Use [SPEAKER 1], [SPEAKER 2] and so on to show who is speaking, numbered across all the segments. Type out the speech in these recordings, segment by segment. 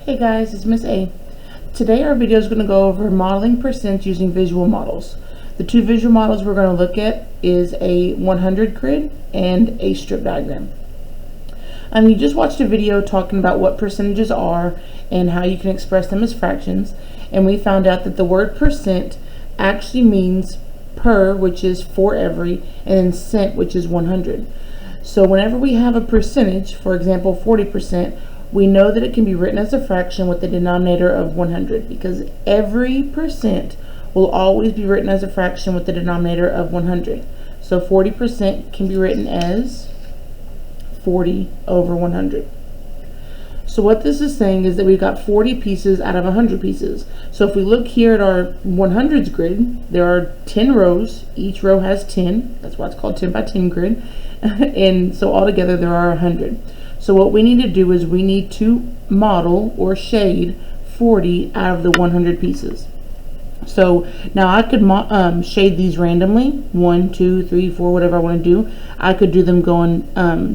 [SPEAKER 1] Hey guys, it's Miss A. Today our video is going to go over modeling percents using visual models. The two visual models we're going to look at is a 100 grid and a strip diagram. You just watched a video talking about what percentages are and how you can express them as fractions, and we found out that the word percent actually means per, which is for every, and then cent, which is 100. So whenever we have a percentage, for example 40%, we know that it can be written as a fraction with the denominator of 100, because every percent will always be written as a fraction with the denominator of 100. So 40% can be written as 40 over 100. So what this is saying is that we've got 40 pieces out of 100 pieces. So if we look here at our 100s grid, there are 10 rows. Each row has 10. That's why it's called 10 by 10 grid. And so altogether there are 100. So what we need to do is we need to model or shade 40 out of the 100 pieces. So now I could shade these randomly, 1, 2, 3, 4, whatever I want to do. I could do them going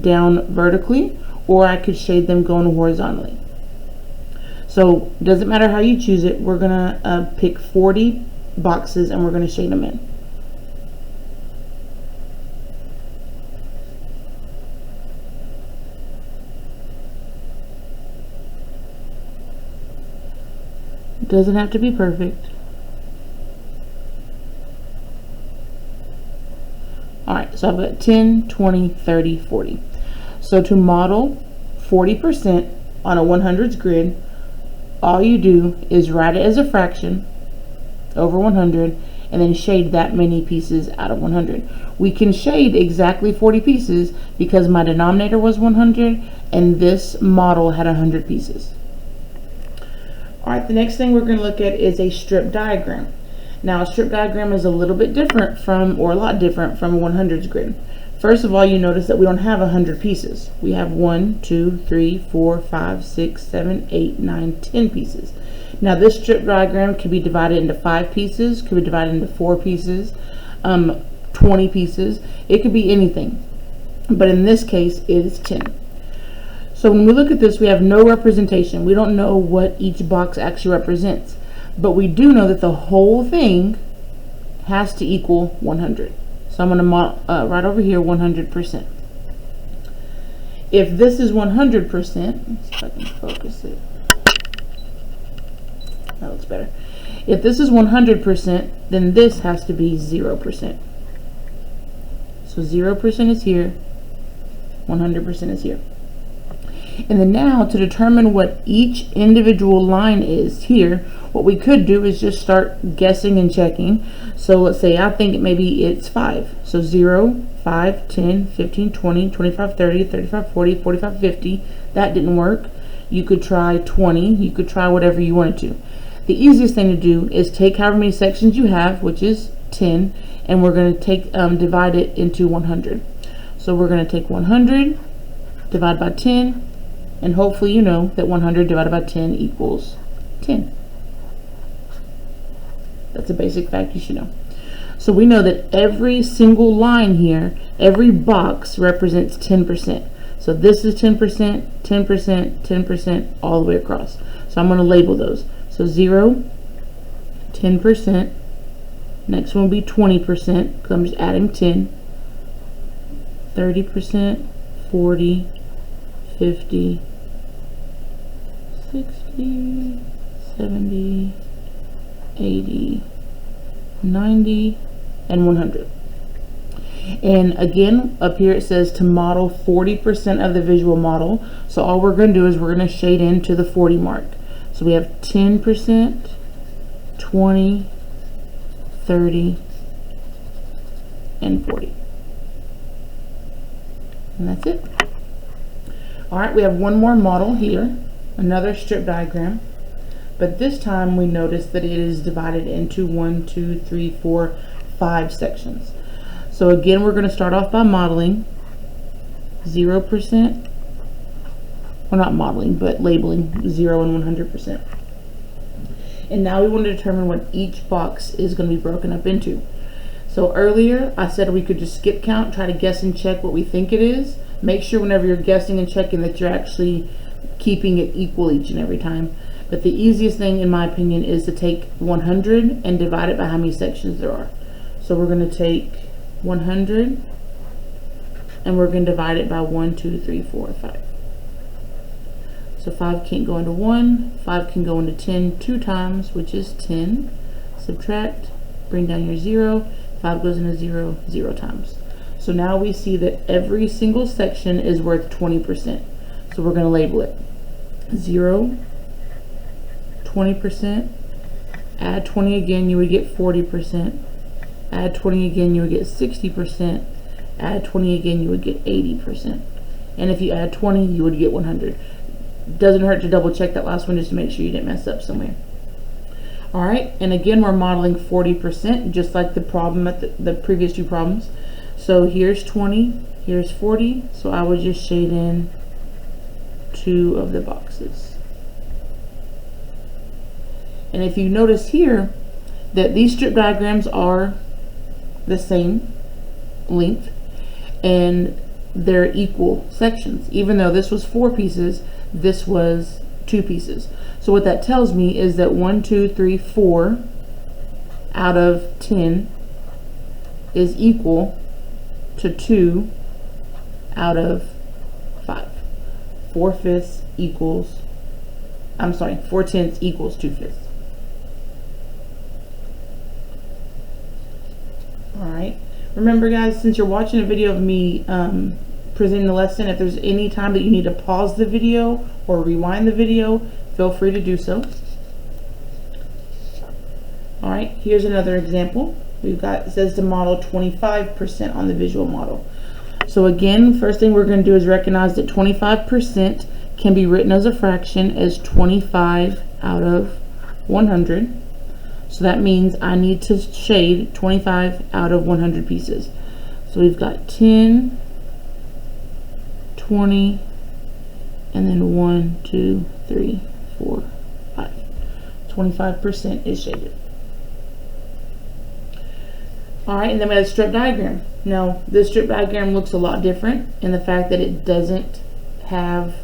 [SPEAKER 1] down vertically, or I could shade them going horizontally. So it doesn't matter how you choose it. We're gonna pick 40 boxes and we're gonna shade them in. It doesn't have to be perfect. Alright, so I've got 10, 20, 30, 40. So to model 40% on a 100s grid, all you do is write it as a fraction over 100 and then shade that many pieces out of 100. We can shade exactly 40 pieces because my denominator was 100 and this model had 100 pieces. Alright, the next thing we're going to look at is a strip diagram. Now a strip diagram is a little bit different from, or a lot different from a 100s grid. First of all, you notice that we don't have 100 pieces. We have 1, 2, 3, 4, 5, 6, 7, 8, 9, 10 pieces. Now this strip diagram can be divided into 5 pieces, could be divided into 4 pieces, 20 pieces. It could be anything. But in this case, it is 10. So when we look at this, we have no representation. We don't know what each box actually represents. But we do know that the whole thing has to equal 100. So I'm going to write over here 100%. If this is 100%, let's see if I can focus it. That looks better. If this is 100%, then this has to be 0%. So 0% is here, 100% is here. And then now to determine what each individual line is here, what we could do is just start guessing and checking. So let's say I think maybe it's 5. So 0, 5, 10, 15, 20, 25, 30, 35, 40, 45, 50. That didn't work. You could try 20. You could try whatever you wanted to. The easiest thing to do is take however many sections you have, which is 10, and we're going to take divide it into 100. So we're going to take 100, divide by 10, and hopefully you know that 100 divided by 10 equals 10. That's a basic fact you should know. So we know that every single line here, every box represents 10%. So this is 10%, 10%, 10%, all the way across. So I'm going to label those. So 0, 10%. Next one will be 20%, because I'm just adding 10. 30%, 40, 50, 60, 70, 80, 90, and 100. And again, up here it says to model 40% of the visual model. So all we're going to do is we're going to shade into the 40 mark. So we have 10%, 20, 30, and 40. And that's it. Alright, we have one more model here, another strip diagram. But this time we notice that it is divided into 1, 2, 3, 4, 5 sections. So again, we're going to start off by modeling 0%. Well, not modeling, but labeling 0 and 100%. And now we want to determine what each box is going to be broken up into. So earlier I said we could just skip count, try to guess and check what we think it is. Make sure whenever you're guessing and checking that you're actually keeping it equal each and every time. But the easiest thing, in my opinion, is to take 100 and divide it by how many sections there are. So we're going to take 100 and we're going to divide it by 1, 2, 3, 4, 5. So 5 can't go into 1, 5 can go into 10 2 times, which is 10. Subtract, bring down your 0, 5 goes into 0 0 times. So now we see that every single section is worth 20%. So we're going to label it 0, 20%, add 20 again, you would get 40%, add 20 again, you would get 60%, add 20 again, you would get 80%. And if you add 20, you would get 100. Doesn't hurt to double check that last one just to make sure you didn't mess up somewhere. Alright, and again we're modeling 40%, just like the problem at the previous two problems. So here's 20, here's 40, so I would just shade in 2 of the boxes. And if you notice here that these strip diagrams are the same length and they're equal sections, even though this was 4 pieces, this was 2 pieces. So what that tells me is that 1, 2, 3, 4 out of 10 is equal to 2 out of 5. 4/5 equals, 4/10 equals 2/5. Alright, remember guys, since you're watching a video of me presenting the lesson, if there's any time that you need to pause the video or rewind the video, feel free to do so. Alright, here's another example. We've got, it says to model 25% on the visual model. So again, first thing we're going to do is recognize that 25% can be written as a fraction as 25 out of 100. So that means I need to shade 25 out of 100 pieces. So we've got 10, 20, and then 1, 2, 3, 4, 5. 25% is shaded. Alright, and then we have a strip diagram. Now, this strip diagram looks a lot different in the fact that it doesn't have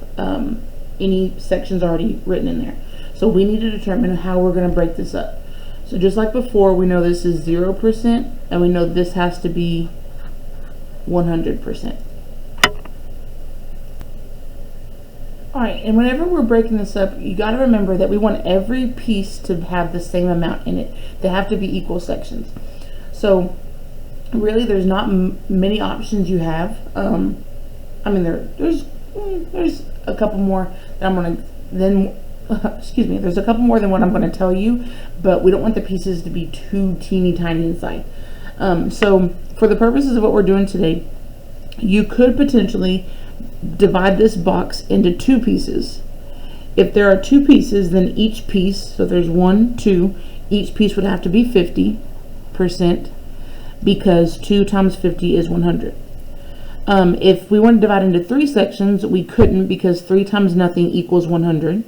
[SPEAKER 1] any sections already written in there. So we need to determine how we're going to break this up. So just like before, we know this is 0%, and we know this has to be 100%. Alright, and whenever we're breaking this up, you got to remember that we want every piece to have the same amount in it. They have to be equal sections. So really there's not many options you have. I mean there's a couple more that I'm going to then excuse me, there's a couple more than what I'm going to tell you, but we don't want the pieces to be too teeny tiny inside. So for the purposes of what we're doing today, you could potentially divide this box into 2 pieces. If there are 2 pieces, then each piece, so there's 1, 2, each piece would have to be 50%, because 2 times 50 is 100. If we want to divide into 3 sections, we couldn't, because 3 times nothing equals 100.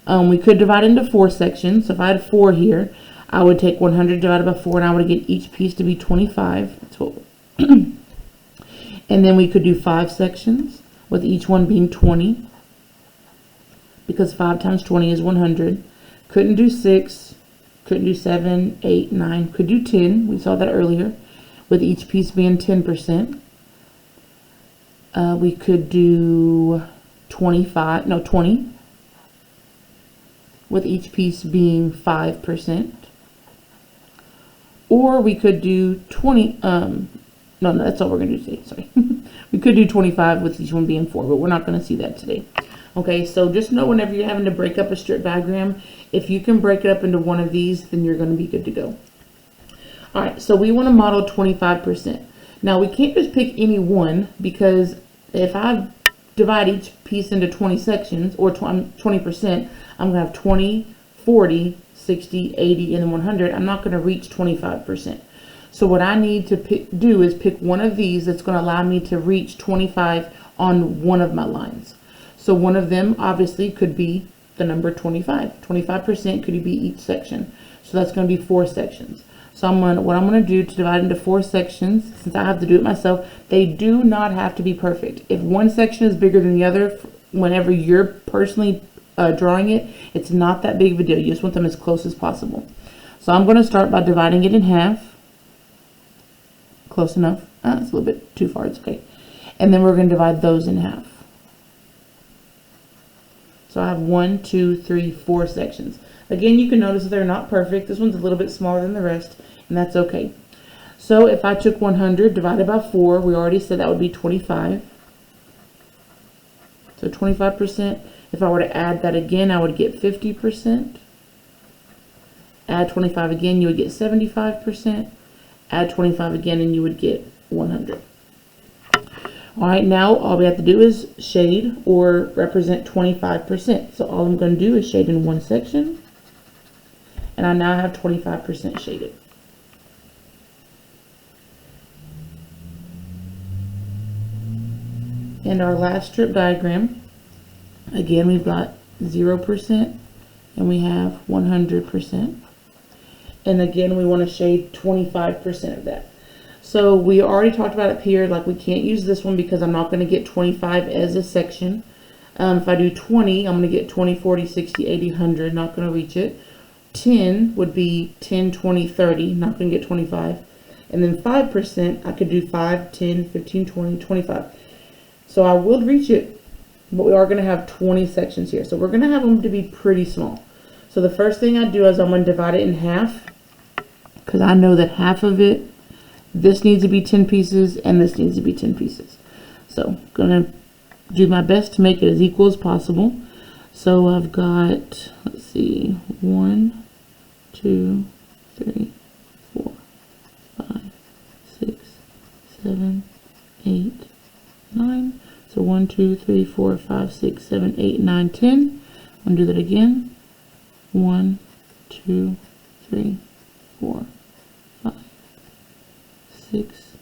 [SPEAKER 1] We could divide into 4 sections. So if I had 4 here, I would take 100 divided by 4, and I would get each piece to be 25. That's what and then we could do 5 sections, with each one being 20, because 5 times 20 is 100. Couldn't do 6, couldn't do 7, 8, 9, could do 10. We saw that earlier, with each piece being 10%. We could do 20, with each piece being 5%. Or we could do 20, no, that's all we're going to do today, sorry. We could do 25 with each one being 4, but we're not going to see that today. Okay, so just know whenever you're having to break up a strip diagram, if you can break it up into one of these, then you're going to be good to go. Alright, so we want to model 25%. Now we can't just pick any one, because if I divide each piece into 20 sections, or 20%, I'm going to have 20, 40, 60, 80, and then 100. I'm not going to reach 25%. So what I need to do is pick one of these that's going to allow me to reach 25 on one of my lines. So one of them obviously could be the number 25. 25% could be each section. So that's going to be 4 sections. So what I'm going to do to divide into 4 sections, since I have to do it myself, they do not have to be perfect. If one section is bigger than the other, whenever you're personally drawing it, it's not that big of a deal. You just want them as close as possible. So I'm going to start by dividing it in half. Close enough. It's a little bit too far. It's okay. And then we're going to divide those in half. So I have 1, 2, 3, 4 sections. Again, you can notice that they're not perfect. This one's a little bit smaller than the rest, and that's okay. So if I took 100 divided by 4, we already said that would be 25. So 25%. If I were to add that again, I would get 50%. Add 25 again, you would get 75%. Add 25 again, and you would get 100. All right, now all we have to do is shade or represent 25%. So all I'm going to do is shade in one section, and I now have 25% shaded. And our last strip diagram, again, we've got 0% and we have 100%. And again, we want to shade 25% of that. So we already talked about up here, like we can't use this one because I'm not going to get 25 as a section. If I do 20, I'm going to get 20, 40, 60, 80, 100, not going to reach it. 10 would be 10, 20, 30, not going to get 25. And then 5%, I could do 5, 10, 15, 20, 25. So I will reach it, but we are going to have 20 sections here. So we're going to have them to be pretty small. So the first thing I do is I'm going to divide it in half, because I know that half of it, this needs to be 10 pieces and this needs to be 10 pieces. So I'm going to do my best to make it as equal as possible. So I've got, let's see, 1, 2, 3, 4, 5, 6, 7, 8, 9. So 1, 2, 3, 4, 5, 6, 7, 8, 9, 10. I'm going to do that again. 1, 2, 3, 4, 5, 6,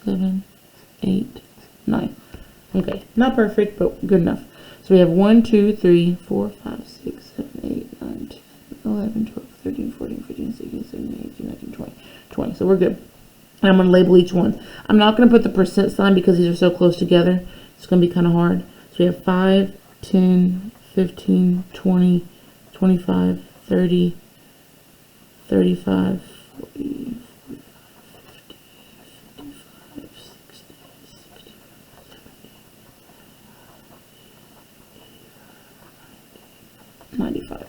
[SPEAKER 1] 7, 8, 9. Okay, not perfect, but good enough. So we have 1, 2, 3, 4, 5, 6, 7, 8, 9, 10, 11, 12, 13, 14, 15, 16, 17, 18, 19, 20. 20. So we're good. And I'm going to label each one. I'm not going to put the percent sign because these are so close together. It's going to be kind of hard. So we have 5, 10, 15, 20, 25, 30, 35, 40, 50, 55, 60, 95.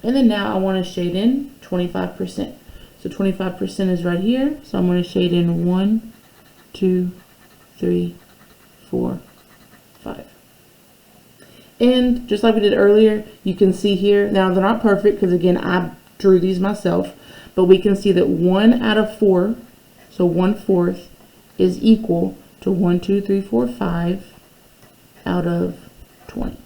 [SPEAKER 1] And then now I want to shade in 25%. So 25% is right here. So I'm going to shade in 1, 2, 3, 4, 5. And just like we did earlier, you can see here, now they're not perfect because again, I drew these myself, but we can see that 1 out of 4, so 1/4 is equal to 1, 2, 3, 4, 5 out of 20.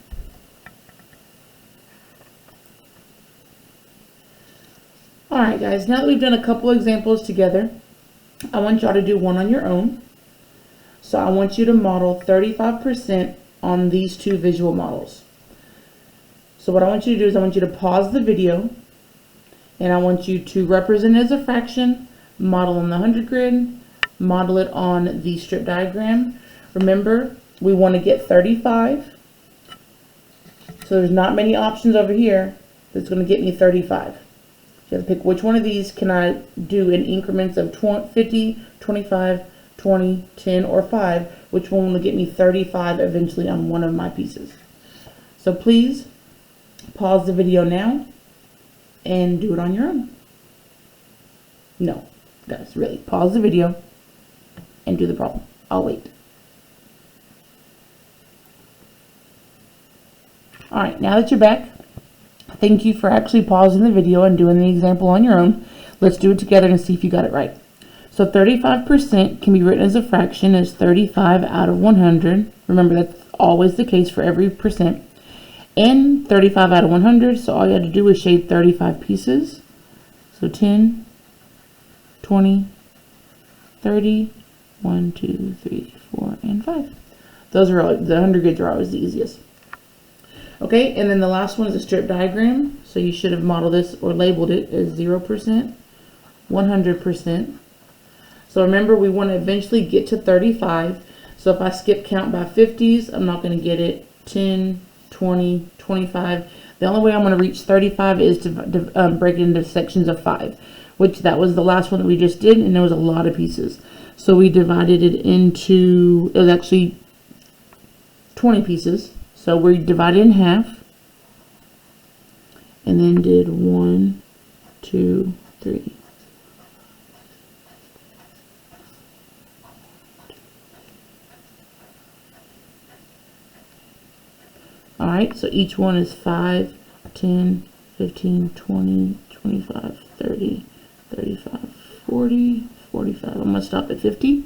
[SPEAKER 1] All right, guys, now that we've done a couple examples together, I want y'all to do one on your own. So I want you to model 35% on these two visual models. So what I want you to do is I want you to pause the video and I want you to represent as a fraction, model on the 100 grid, model it on the strip diagram. Remember, we want to get 35. So there's not many options over here that's going to get me 35. You have to pick which one of these can I do in increments of 50, 25, 20, 10, or 5. Which one will get me 35 eventually on one of my pieces. So please pause the video now and do it on your own. No, guys, really, pause the video and do the problem. I'll wait. All right, now that you're back, thank you for actually pausing the video and doing the example on your own. Let's do it together and see if you got it right. So 35% can be written as a fraction as 35 out of 100. Remember, that's always the case for every percent. And 35 out of 100, so all you have to do is shade 35 pieces. So 10, 20, 30, 1, 2, 3, 4, and 5. Those are all, the 100 grids are always the easiest. Okay, and then the last one is a strip diagram. So you should have modeled this or labeled it as 0%, 100%. So remember, we want to eventually get to 35. So if I skip count by 50s, I'm not going to get it. 10, 20, 25. The only way I'm going to reach 35 is to break it into sections of 5, which that was the last one that we just did, and there was a lot of pieces. So we divided it into, it was actually 20 pieces. So we divided in half, and then did 1, 2, 3. Alright, so each one is 5, 10, 15, 20, 25, 30, 35, 40, 45. I'm going to stop at 50.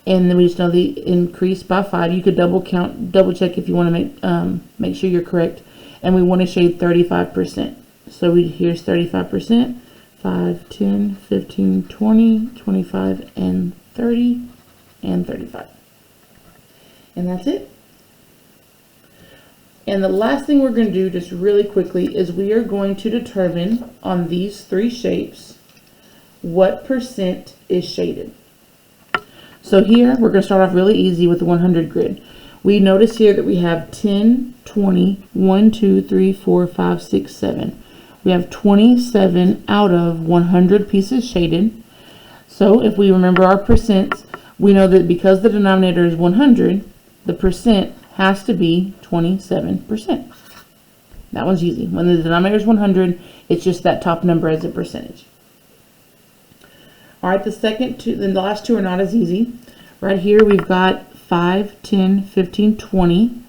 [SPEAKER 1] And then we just know the increase by 5. You could double check if you want to make sure you're correct. And we want to shade 35%. So here's 35%. 5, 10, 15, 20, 25, and 30, and 35. And that's it. And the last thing we're going to do just really quickly is we are going to determine on these 3 shapes what percent is shaded. So here we're going to start off really easy with the 100 grid. We notice here that we have 10, 20, 1, 2, 3, 4, 5, 6, 7. We have 27 out of 100 pieces shaded. So if we remember our percents, we know that because the denominator is 100, the percent has to be 27%. That one's easy. When the denominator is 100, it's just that top number as a percentage. All right, the last two are not as easy. Right here we've got 5, 10, 15, 20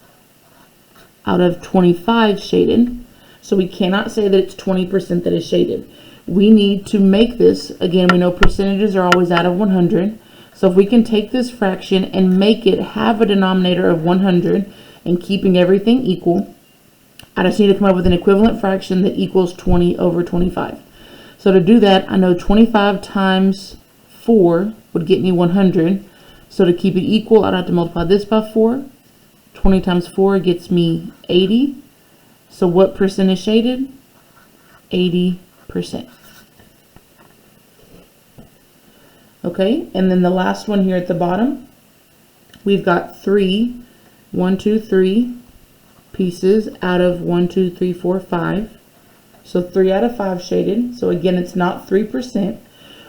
[SPEAKER 1] out of 25 shaded. So we cannot say that it's 20% that is shaded. We need to make this, again, we know percentages are always out of 100. So if we can take this fraction and make it have a denominator of 100 and keeping everything equal, I just need to come up with an equivalent fraction that equals 20 over 25. So to do that, I know 25 times 4 would get me 100. So to keep it equal, I'd have to multiply this by 4. 20 times 4 gets me 80. So what percent is shaded? 80%. Okay, and then the last one here at the bottom, we've got 3 pieces out of 1, 2, 3, 4, 5. So 3 out of 5 shaded. So again, it's not 3%.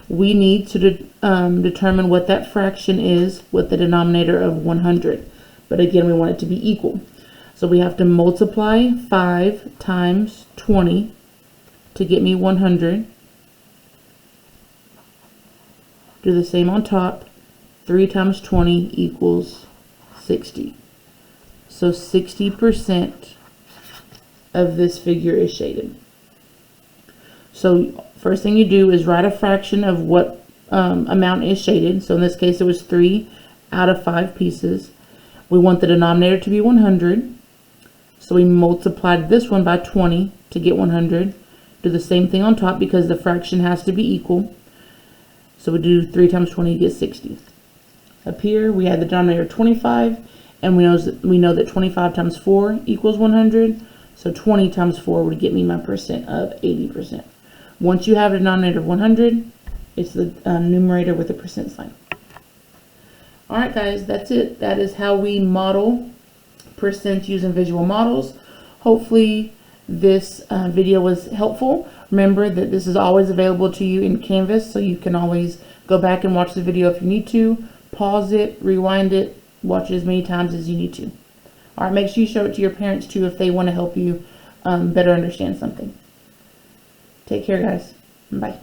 [SPEAKER 1] We need to determine what that fraction is with the denominator of 100. But again, we want it to be equal. So we have to multiply 5 times 20 to get me 100. Do the same on top. 3 times 20 equals 60. So 60% of this figure is shaded. So first thing you do is write a fraction of what amount is shaded. So in this case it was 3 out of 5 pieces. We want the denominator to be 100. So we multiplied this one by 20 to get 100. Do the same thing on top because the fraction has to be equal. So we do 3 times 20 to get 60. Up here we had the denominator 25, and we know that 25 times 4 equals 100. So 20 times 4 would get me my percent of 80%. Once you have a denominator of 100, it's the numerator with a percent sign. Alright guys, that's it. That is how we model percents using visual models. Hopefully this video was helpful. Remember that this is always available to you in Canvas, so you can always go back and watch the video if you need to, pause it, rewind it, watch it as many times as you need to. Alright, make sure you show it to your parents too if they want to help you better understand something. Take care guys. Bye.